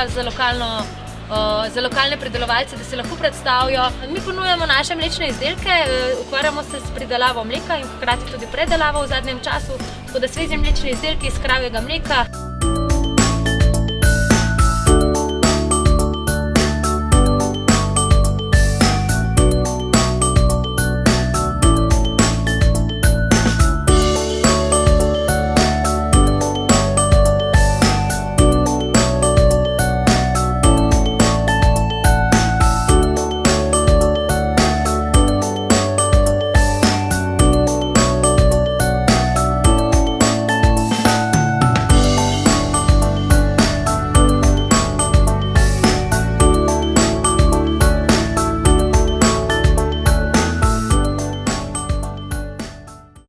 pridejo za lokalne pridelovalce, da se lahko predstavijo. Mi ponujamo naše mlečne izdelke, ukvarjamo se s pridelavo mleka in hkrati tudi predelavo v zadnjem času, tako da sveži mlečni izdelki iz kravjega mleka.